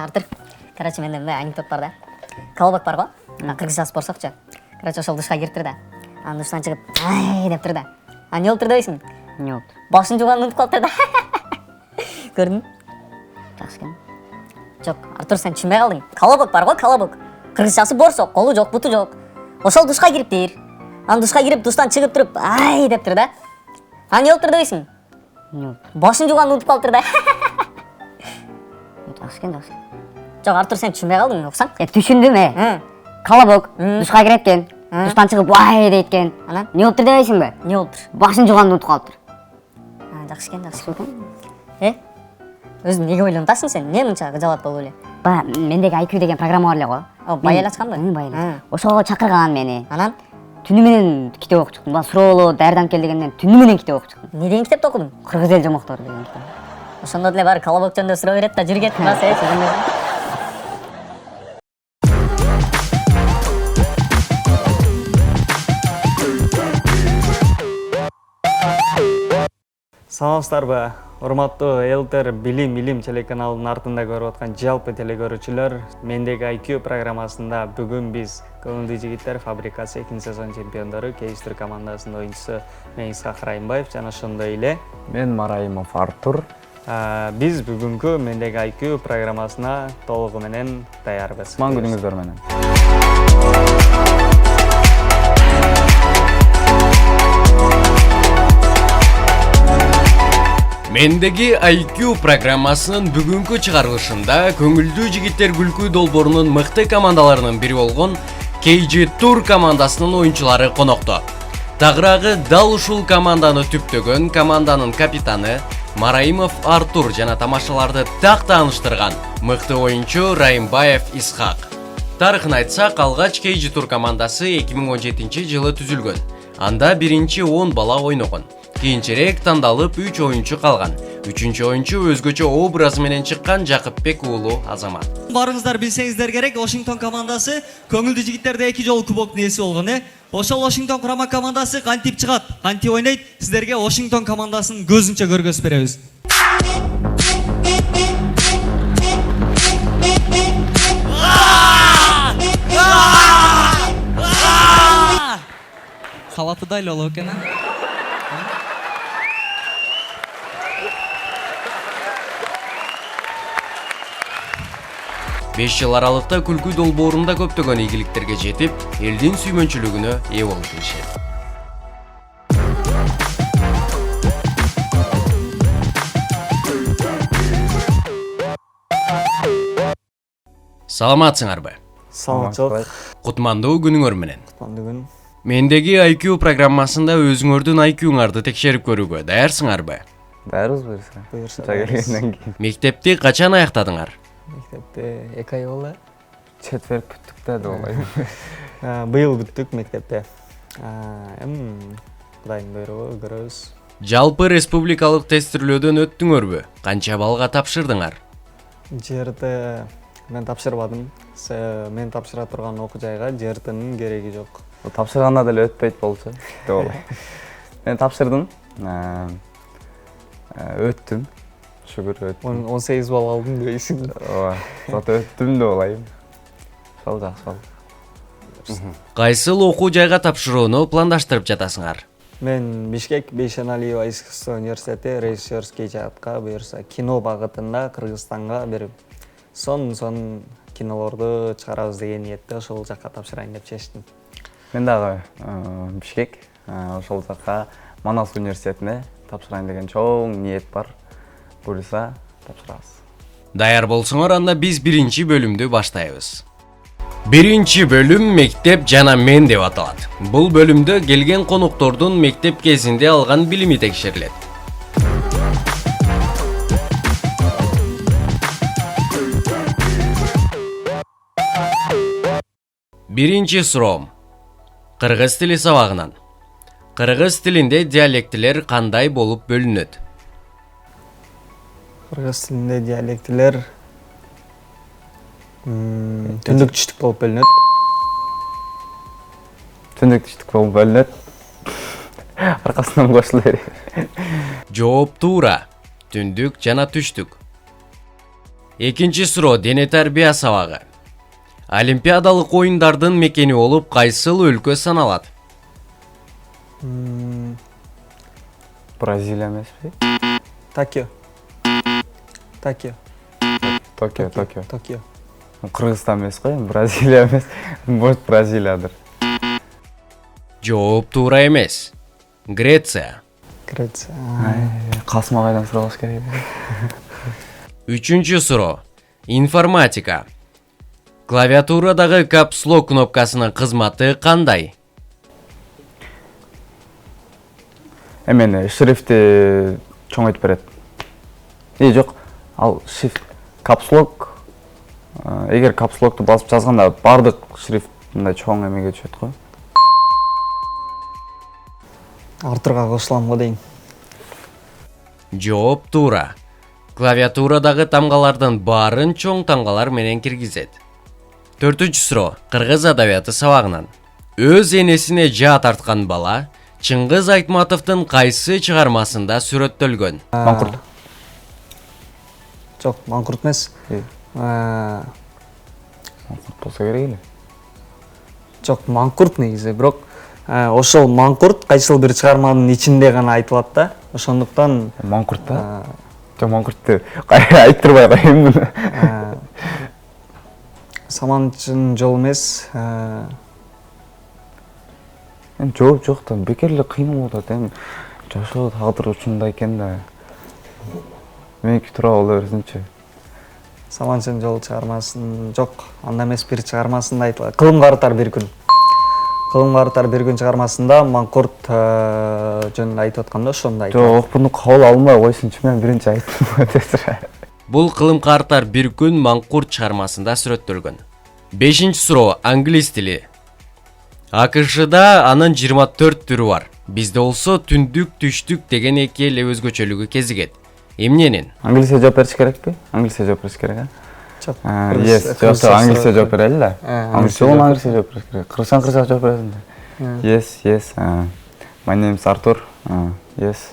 Артур. Короче, менде мындай анекдот бар да. Колобок бар го? Кыргызча спорсокчу. Короче, ошол душка кириптир да. Анан душтан чыгып, ай дептир да. А не болуптур дейсиң? Не болду? Башын жууганды унутуп калыптыр да. Көрдүң? Жакшы экен. Жок, Артур, сен түшүнбөй калдың. Колобок бар го, колобок. Кыргызчасы борсок, колу жок, буту жок. Ошол душка кириптир. Анан душка кирип, душтан чыгып туруп, ай дептир да. А не болуптур дейсиң? Не болду? Башын жууганды унутуп калыптыр да. Жакшы экен, жакшы. Жок, Артур, сен түшүнбөй калдың, оксаң? Түшүндүм, Колобок душка кирет экен. Душтан чыгып вай дейт экен. Анан? Не болуптур дебейсиңби? Не болуптур? Башын жууганды унутуп калыптыр. Жакшы экен, жакшы экен. Өзүң неге ойлонуп атасың сен? Не мынча кыжалат болуп эле? Баягы мендеги IQ деген программа бар эле го. Бай эле ачканбы? Бай эле. Ошого чакырган мени. Анан Түнү менен китеп окуп чыктым. Баягы суроолоо, даярданып кел дегенден түнү менен китеп окуп чыктым. не деген китепти окудуң? Кыргыз эл жомоктору деген китеп. Ошондо деле баары колобок жөнүндө суроо берет да, жүр кет, мына Саламатсыздарбы, урматтуу элтер билим телеканалынын артында көрүп аткан жалпы телекөрүүчүлөр. Мендеги IQ программасында бүгүн биз Көңүлдүү жигиттер фабрикасы 2-сезон чемпиондору Кейстер командасынын оюнчусу мен Исхак Райымбаев жана ошондой эле мен Мараимов Артур. Биз бүгүнкү Мендеги IQ программасына толугу менен даярбыз. Ман күнүңүздөр менен. Мендеги IQ программасынын бүгүнкү чыгарылышында көңүлдүү жигиттер күлкүү долбоорунун мыкты командаларынын бири болгон KG Tour командасынын оюнчулары конокто. Тагыраагы дал ушул команданы түптөгөн команданын капитаны Мараимов Артур жана тамашаларды так тааныштырган мыкты оюнчу Райымбаев Исхак. Тарыхын айтсак, алгач KG Tour командасы 2017-жылы түзүлгөн. Анда биринчи 10 бала ойногон. Кийинчерээк тандалып 3 оюнчу калган. 3-чү оюнчу өзгөчө образы менен чыккан Жакыпбек уулу Азамат. Барыңыздар билсеңиздер керек, Вашингтон командасы көңүлдүү жигиттерде 2 жолу кубоктун ээси болгон, Ошол Вашингтон курама командасы кантип чыгат, кантип ойнойт, сиздерге Вашингтон командасын көзүнчө көргөзүп беребиз. Халаты да эле болот экен. 5 жыл аралыкта күлкүү долбоорунда көптөгөн ийгиликтерге жетип, элдин сүймөнчүлүгүнө ээ болуп келишет. Саламатсыңарбы? Саламатчылык. Кутмандуу күнүңөр менен. Бүгүн Мендеги IQ программасында өзүңөрдүн IQ-ңарды текшерип көрүүгө даярсыңарбы? Даярбыз буюрса. Келгенден кийин. Мектепти качан аяктадыңар? мектепте 2 ай болду. Четверг бүттүк да болой. Быйыл бүттүк мектепте. Кудайдын буйругу көрөбүз. Жалпы республикалык тестирлөөдөн өттүңөрбү? Канча балга тапшырдыңар? ЖРТ мен тапшырбадым. Мен тапшыра турган окуу жайга ЖРТнын кереги жок. Тапшырганда деле өтпөйт болчу деп болой. Мен тапшырдым. Өттүм. Шүгүр өттүм. 18 балл алдым дейсиң. Ооба. Зато өттүм деп болайм. Сол жакшы болду. Кайсыл окуу жайга тапшырууну пландаштырып жатасыңар? Мен Бишкек Бейшеналиева искусство университети режиссерский жаатка, буюрса кино багытында Кыргызстанга берип, сон кинолорду чыгарабыз деген ниетте ошол жакка тапшырайын деп чечтим. Мен дагы Бишкек, ошол жакка Манас университетине тапшырайын деген чоң ниет бар. Буюрса тапшырабыз. Даяр болсоңор, анда биз биринчи бөлүмдү баштайбыз. Биринчи бөлүм мектеп жана мен деп аталат. Бул бөлүмдө келген коноктордун мектеп кезинде алган билими текшерилет. Биринчи суроом. Кыргыз тили сабагынан. Кыргыз тилинде диалектилер кандай болуп бөлүнөт? Кыргыз тилинде диалектилер түндүк түштүк болуп бөлүнөт. Түндүк түштүк болуп бөлүнөт. Аркасынан кошула берет. Жооп туура. Түндүк жана түштүк. Экинчи суроо дене тарбия сабагы. Олимпиадалык оюндардын мекени болуп кайсыл өлкө саналат? Бразилия эмеспи? Токио. Токио. Токио. Кыргызстан эмес го, Бразилия эмес. Может, Бразилиядыр. Жооп туура эмес. Греция. Греция. Касыма кайдан суралыш керек? Үчүнчү суроо. Информатика. Клавиатурадагы капслок кнопкасынын кызматы кандай? Эмени шрифти чоңойтуп берет. Жок, ал shift капслок. Эгер капслокту басып жазганда бардык шрифт мындай чоң эмеге түшөт го. Артурга кошулам го дейм. Жооп туура. Клавиатурадагы тамгалардын баарын чоң тамгалар менен киргизет. Төртүнчү суроо. Кыргыз адабияты сабагынан. Өз энесине жаа тарткан бала Чыңгыз Айтматовдун кайсы чыгармасында сүрөттөлгөн? Маңкурт. Жок, маңкурт эмес. Маңкурт болсо керек эле. Жок, маңкурт негизи, бирок ошол маңкурт кайсыл бир чыгарманын ичинде гана айтылат да. Ошондуктан Маңкурт да? Жок, маңкуртты айттырбай коеюн муну. Саманчын жол эмес. Жооп жок да, бекер эле кыйналып атат. Эми жашоо тагдыр ушундай экен да. Меники туура боло берсинчи. Саманчын жол чыгармасын жок, анда эмес бир чыгармасында айтылат. Кылым карытар бир күн. Кылым карытар бир күн чыгармасында маңкурт жөнүндө айтып атканда ошондо айтылат. Жок, буну кабыл алынбай койсунчу, мен биринчи айттым деп. Бул кылым картар бир күн маңкурт чыгармасында сүрөттөлгөн. Бешинчи суроо. Англис тили. АКШда анын 24 түрү бар. Бизде болсо түндүк, түштүк деген эки эле өзгөчөлүгү кезигет. Эмненин? Англисче жооп бериш керекпи? Англисче жооп бериш керек, Жок. Yes, англисче жооп берели да. Англисче жооп бериш керек. Кыргызча жооп бересиң да. Yes. My name is Arthur. Yes.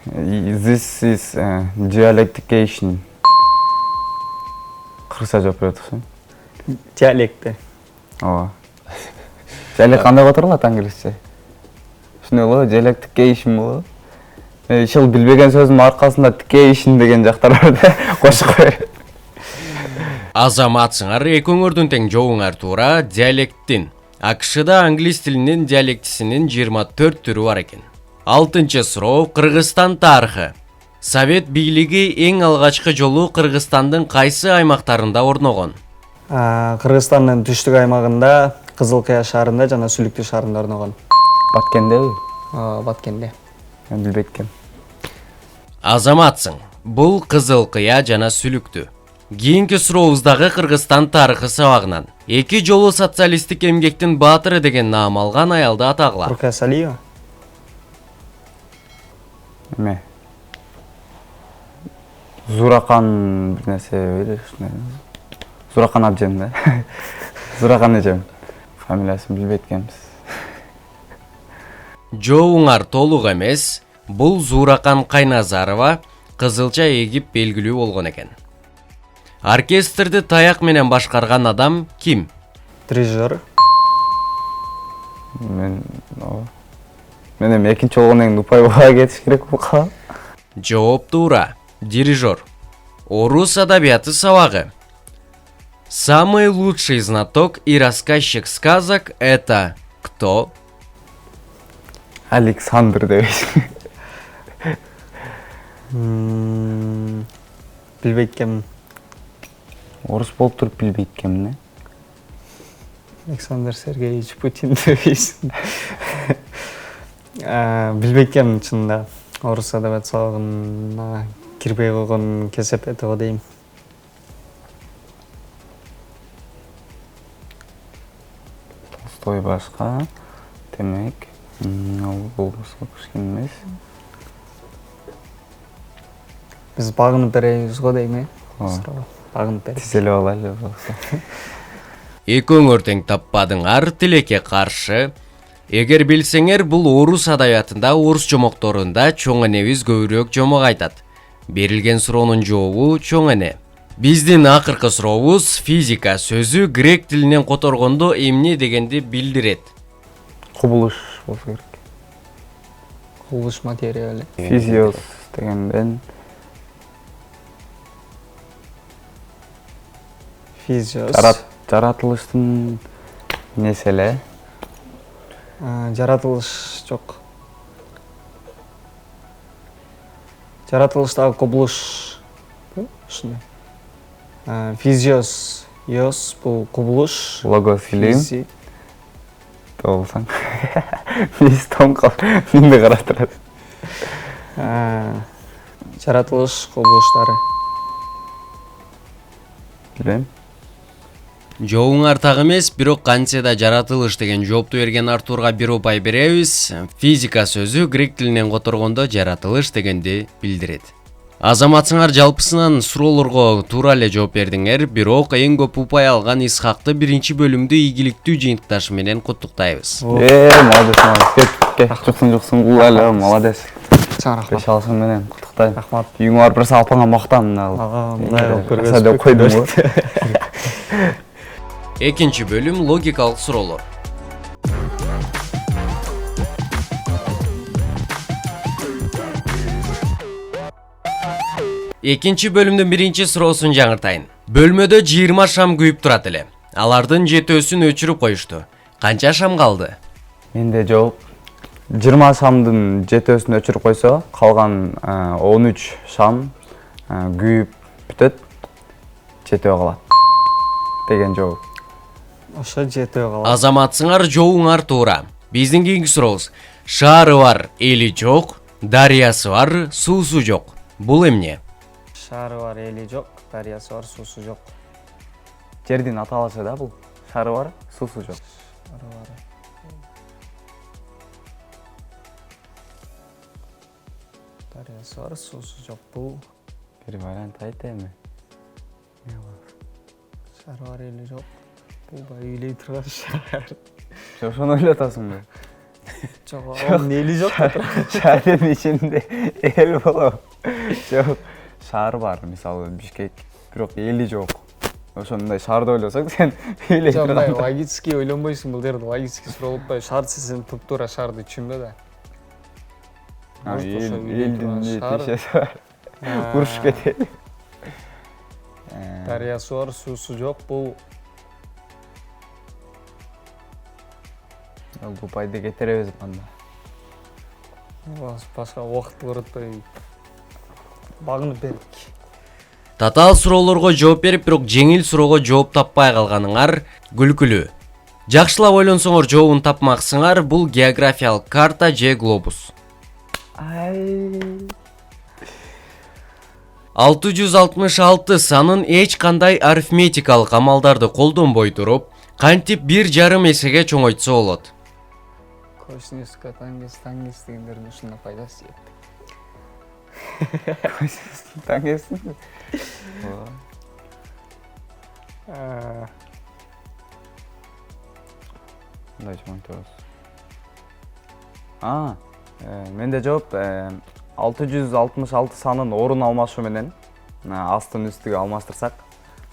This is dialectication. Кыргызча жооп бересиң. Диалекти. Ооба. Диалект кандай которулат англисче? Ушуну болобу, dialectication болобу. Ишыл билбеген сөзүнүн аркасында tication деген жактар бар да, кошуп коет. Азаматсыңар эки өңөрдүн тең жообуңар туура. Диалекттин. АКШда англис тилинин диалектисинин 24 түрү бар экен. 6-чы суроо. Кыргызстан тарыхы. Совет бийлиги эң алгачкы жолу Кыргызстандын кайсы аймактарында орногон? Кыргызстандын түштүк аймагында, Кызыл Кыя шаарында жана Сүлүктүү шаарында орногон. Баткендеби? Баткенде. Мен билбейт экенмин. Азаматсың. Бул Кызыл Кыя жана Сүлүктүү. Кийинки сурообуздагы Кыргызстан тарыхы сабагынан. Эки жолу социалисттик эмгектин баатыры деген наам алган аялды атагыла. Рукая Салиева. Эме. Зуракан бир нерсе беришне. Зуракан Абжен да. Зуракан эжем. Фамилиясын билбейт экенбиз. Жообуңар толук эмес. Бул Зуракан Кайназарова кызылча эгип белгилүү болгон экен. Оркестрди таяк менен башкарган адам ким? Дирижер. Мен эми экинчи болгондон кийин Упайбага кетиш керек болуп калам. Жооп туура. Дирижер. Орус адабияты сабагы. Самый лучший знаток и рассказчик сказок это кто? Александр дебейсиң. Билбейт экенмин. Орус болуп туруп билбейт экенмин. Александр Сергеевич Путин дебейсиң. Билбейт экенмин чынында. Орус адабияты сабагына кирбей койгон кесепети го дейм. Толстой башка. Демек, бул кишкен эмес. Биз багынып беребиз го дейм, Багынып беребиз. Тизелеп алайлы болсо. Эки өңөр тең таппадыңар, тилекке каршы. Эгер билсеңер, бул орус адабиятында орус жомокторунда чоң энебиз көбүрөөк жомок айтат. Берилген суроонун жообу чоң эне. Биздин акыркы сурообуз физика сөзү грек тилинен которгондо эмне дегенди билдирет? Кубулуш болсо керек. Кубулуш материалы. Физиос дегенден Физиос. жаратылыштын несі эле? Жаратылыш жок. Жаратылыштагы кубулуш. Ушундай. Физиос, йос бул кубулуш. Логос филим. Физи. Болсаң. Биз тоңкал. Менде караштырат. Жаратылыш кубулуштары. Билем. Жоуңар так эмес, бирок кантсе да жаратылыш деген жоопту берген Артурга бир упай беребиз. Физика сөзү грек тилинен которгондо жаратылыш дегенди билдирет. Азаматсыңар жалпысынан суроолорго туура эле жооп бердиңер, бирок эң көп упай алган Исхакты биринчи бөлүмдү ийгиликтүү жыйынтыкташы менен куттуктайбыз. Молодец. Жуксуң бул эле молодец. Чоң рахмат. Беш алышың менен куттуктайм. Рахмат. Үйүңө барып бир салпаңа мактан. Мындай кылып Кырса деп койдум го. Экинчи бөлүм логикалык суроолор. Экинчи бөлүмдүн биринчи суроосун жаңыртайын. Бөлмөдө 20 шам күйүп турат эле. Алардын 7-өсүн өчүрүп коюшту. Канча шам калды? Менде жооп 20 шамдын 7-өсүн өчүрүп койсо, калган 13 шам күйүп бүтөт, 7 калат деген жооп. Ошо 7 калат. Азаматсыңар жоуңар туура. Биздин кийинки сурообуз. Шаары бар, эли жок, дарыясы бар, суусу жок. Бул эмне? Шаары бар, эли жок, дарыясы бар, суусу жок. Жердин аталышы да бул. Шары бар, суусу жок. Шаары бар. Дарыясы бар, суусу жок. Бул Бир вариант айт эми. шаары бар, эли жок. Бул да үйлөй турган шаар. Ошону ойлотосуңбу? Жок, анын эли жок. Шаардын ичинде эл болобу? Жок. Шаар бар, мисалы Бишкек, бирок эли жок. Ошондой шаарды ойлосоң сен үйлөй Жок, турган. логически ойлонбойсуң, бул жерде логически суроо болуп шаар десең туп-туура шаарды түшүнбө да. Элдин тишеси бар. Курушуп кетели. Дарыясы бар, суусу жок. Бул Упайды кетиребиз анда. башка убакыт коротпой багынып берик. Татаал суроолорго жооп берип, бирок жеңил суроого жооп таппай калганыңар күлкүлүү. Жакшылап ойлонсоңор жообун тапмаксыңар, бул географиялык карта же глобус. 666 санын эч кандай арифметикалык амалдарды колдонбой туруп, кантип 1,5 эсеге чоңойтса болот? Косинуска, тангенс дегендердин ушундай пайдасы жок. Таңесин. Мындай чоңойтабыз. Менде жооп 666 санын орун алмашу менен астын үстүгө алмаштырсак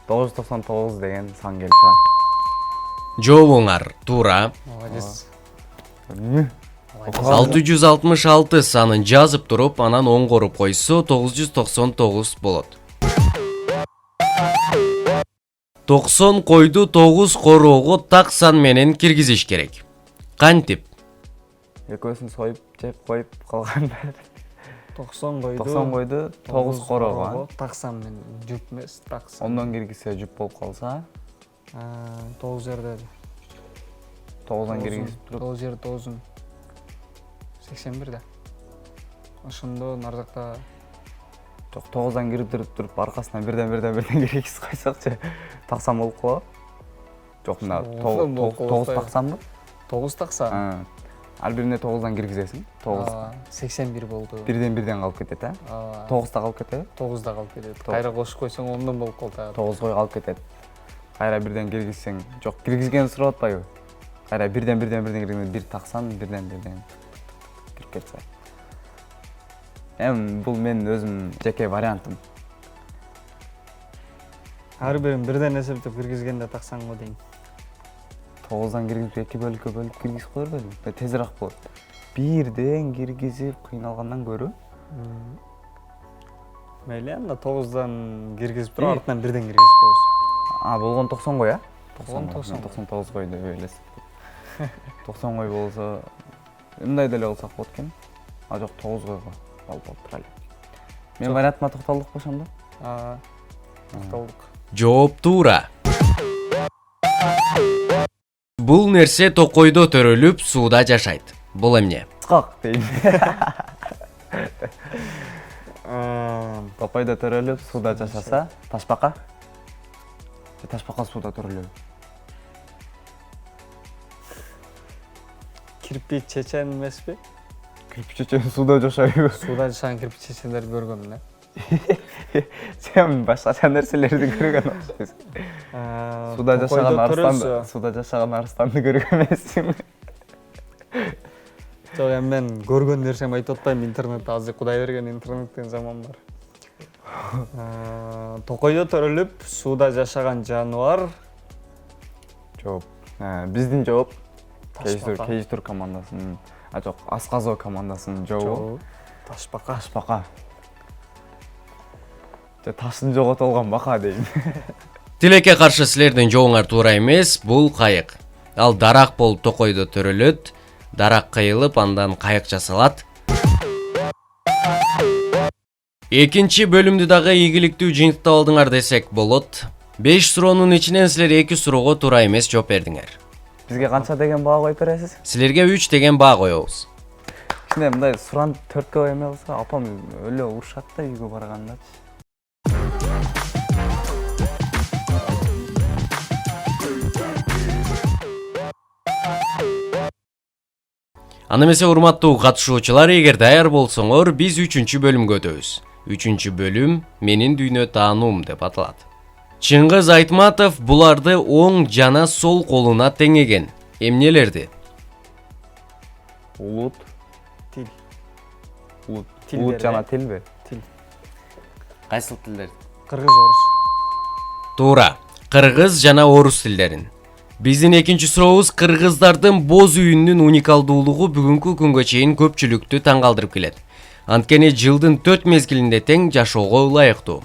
999 деген сан келип чыгат. Жообуңар туура. Молодец. 666 санын жазып туруп, анан оңгоруп койсо 999 болот. 90 койду 9 короого так сан менен киргизиш керек. Кантип? Экөөсүн союп жеп коюп калганда 90 койду. 90 койду 9 короого. Таксан мен жүп эмес, таксан. Ондон киргизсе жүп болуп калса 9 жерде. 9дан киргизип туруп 9 жер 9'un 81 да. Ошондо нар жакта 9дан кирип туруп аркасынан бирден киргизип койсокчу таксан болуп калат. Жок, мына 9 таксанбы? 9 такса. Ар бирине 9дан киргизесиң. 9 81 болду. бирден калып кетет, 9 да калып кетеби? 9 да калып кетет. Кайра кошуп койсоң 10дон болуп калат. 9 кой калып кетет. Кайра бирден киргизсең, жок, киргизген сурап атпайбы? Кайра бирден киргизген бир таксан, бирден кирип кетсе. Бул менин өзүм жеке вариантым. ар бирин бирден эсептеп киргизгенде таксаң го дейм. 9-дан киргизип 2 бөлүккө бөлүп киргизип коер белем. Тезирээк болот. Бирден киргизип кыйналгандан көрө. Мейли анда 9-дан киргизип туруп артынан бирден киргизип коебуз. Болгон 90 го я? 99 гой деп элестет. 90 гой болсо мындай деле болсок болот экен. А жок 9 гойго болуп туралы. Мен вариантыма токтолдукпу ошондо? Токтолдук. Жооп туура. Бул нерсе токойдо төрөлүп сууда жашайт. Бул эмне? Скак дейм. Токойдо төрөлүп сууда жашаса, ташбака? Ташбака сууда төрөлөбү. Кирпич чечен эмеспи? Кирпичечен сууда жашайбы? Сууда жашаган кирпич чечендерди көргөм да. Сен башка нерселерди көргөн окшойсуң. Суда жашаган арстанды көргөн эмессиңби? Жок, эми мен көргөн нерсеми айтып атпайм, интернетте азыр Кудай берген интернеттен заман бар. Токойдо төрөлүп сууда жашаган жаныбар Жооп. Биздин жооп Ташбака. Кейжитур командасынын, жок, Асказоо командасынын жообу ташбака. ташбака. Таштын жоготулган бака дейм. Тилекке каршы силердин жообуңар туура эмес, бул кайык. Ал дарак болуп токойдо төрөлөт, дарак кыйылып, андан кайык жасалат. Экинчи бөлүмдү дагы ийгиликтүү жыйынтыктап алдыңар десек болот. 5 суроонун ичинен силер 2 суроого туура эмес жооп бердиңер. Бизге канча деген баа коюп бересиз? Силерге 3 деген баа коебуз. Кичине мындай суранып 4кө эме болсо, апам өлө урушат да үйгө барганда. Аны эмесе урматтуу катышуучулар, эгер даяр болсоңор, биз 3-чү бөлүмгө өтөбүз. 3-чү бөлүм менин дүйнө таануум деп аталат. Чыңгыз Айтматов буларды оң жана сол колуна теңеген. Эмнелерди? Улут, Тил. улут жана тилби? Кайсыл тилдер? Кыргыз, орус. Туура. Кыргыз жана орус тилдерин. Биздин экинчи сурообуз кыргыздардын боз үйүнүн уникалдуулугу бүгүнкү күнгө чейин көпчүлүктү таң калтырып келет. Анткени жылдын 4 мезгилинде тең жашоого ылайыктуу.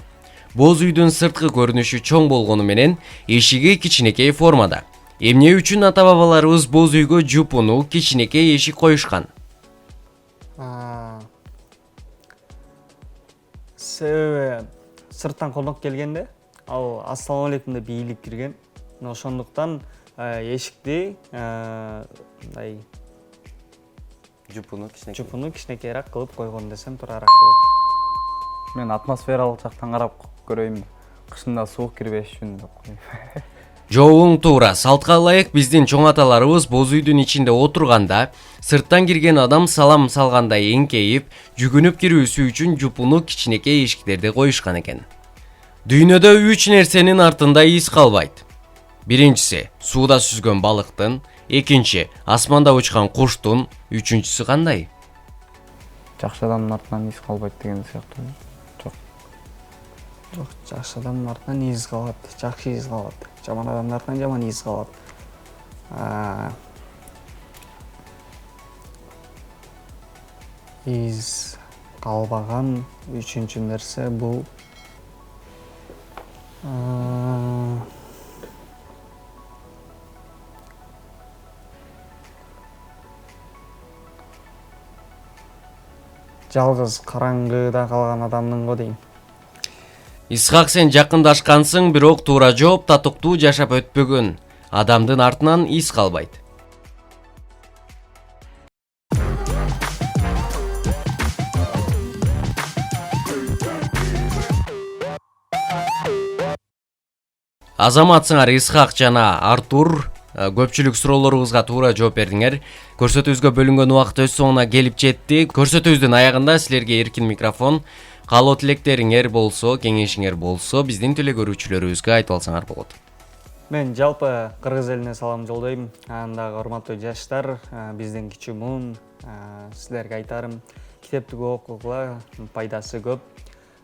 Боз үйдүн сырткы көрүнүшү чоң болгону менен эшиги кичинекей формада. Эмне үчүн ата бабаларыбыз боз үйгө жупуну кичинекей эшик коюшкан? Себеби сырттан конок келгенде, ал ассалам алейкум деп бийлик кирген. Ошондуктан эшикти мындай жупуну кичинекейраак кылып койгон десем туурараак болот. Мен атмосфералык жактан карап көрөйм. Кышында суук кирбеш үчүн деп коём. Жообуң туура. Салтка ылайык биздин чоң аталарыбыз боз үйдүн ичинде отурганда, сырттан кирген адам салам салгандай эңкейип, жүгүнүп кирүүсү үчүн жупуну кичинекей эшиктерди коюшкан экен. Дүйнөдө 3 нерсенин артында из калбайт. Биринчиси сууда сүзгөн балыктын, экинчи асманда учкан куштун, үчүнчүсү кандай? Жакшы адамдын артынан из калбайт деген сыяктуу. Жок, жакшы адамдын артынан из калат, жакшы из калат. Жаман адамдын артынан жаман из калат. Из калбаган үчүнчү нерсе бул жалгыз караңгыда калган адамдын го дейм. Исхак, сен жакындашкансың, бирок туура жооп татыктуу жашап өтпөгөн. Адамдын артынан из калбайт. Азаматсыңар Исхак жана Артур. Көпчүлүк суроолорубузга туура жооп бердиңер. Көрсөтүүбүзгө бөлүнгөн убакыт өз соңуна келип жетти. Көрсөтүүбүздүн аягында силерге эркин микрофон. Каалоо тилектериңер болсо, кеңешиңер болсо, биздин теле көрүүчүлөрүбүзгө айтып алсаңар болот. Мен жалпы кыргыз элине салам жолдойм. Андагы урматтуу жаштар, биздин кичүү муун, силерге айтарым, китепти көп окугула, пайдасы көп.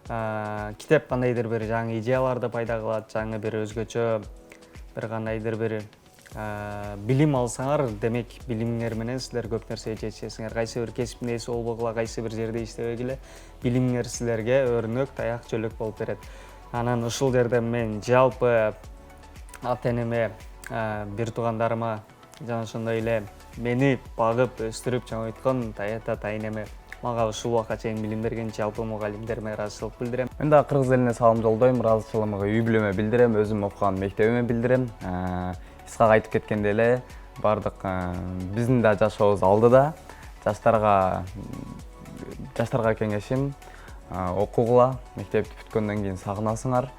китеп кандайдыр бир жаңы идеяларды пайда кылат, жаңы бир өзгөчө бир кандайдыр бир билим алсаңар, демек билимиңер менен силер көп нерсеге жетишесиңер. Кайсы бир кесиптин ээси болбогула, кайсы бир жерде иштебегиле, билимиңер силерге өрнөк, таяк, жөлөк болуп берет. Анан ушул жерде мен жалпы ата энеме, бир туугандарыма жана ошондой эле мени багып өстүрүп чоңойткон таята тайнеме, мага ушул убакка чейин билим берген жалпы мугалимдериме ыраазычылык билдирем. Мен да кыргыз элине салам жолдойм, ыраазычылыгымды үй бүлөмө билдирем, өзүм окуган мектебиме билдирем. Исхак айтып кеткендей эле бардык биздин да жашообуз алдыда. Жаштарга кеңешим окугула, мектепти бүткөндөн кийин сагынасыңар.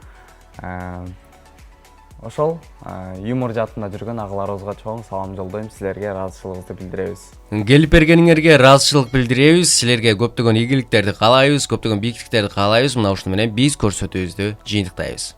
Ошол юмор жаатында жүргөн агаларыбызга чоң салам жолдойм, силерге ыраазычылыгыбызды билдиребиз. Келип бергениңерге ыраазычылык билдиребиз. Силерге көптөгөн ийгиликтерди каалайбыз, көптөгөн бийиктиктерди каалайбыз. Мына ушуну менен биз көрсөтүүбүздү жыйынтыктайбыз.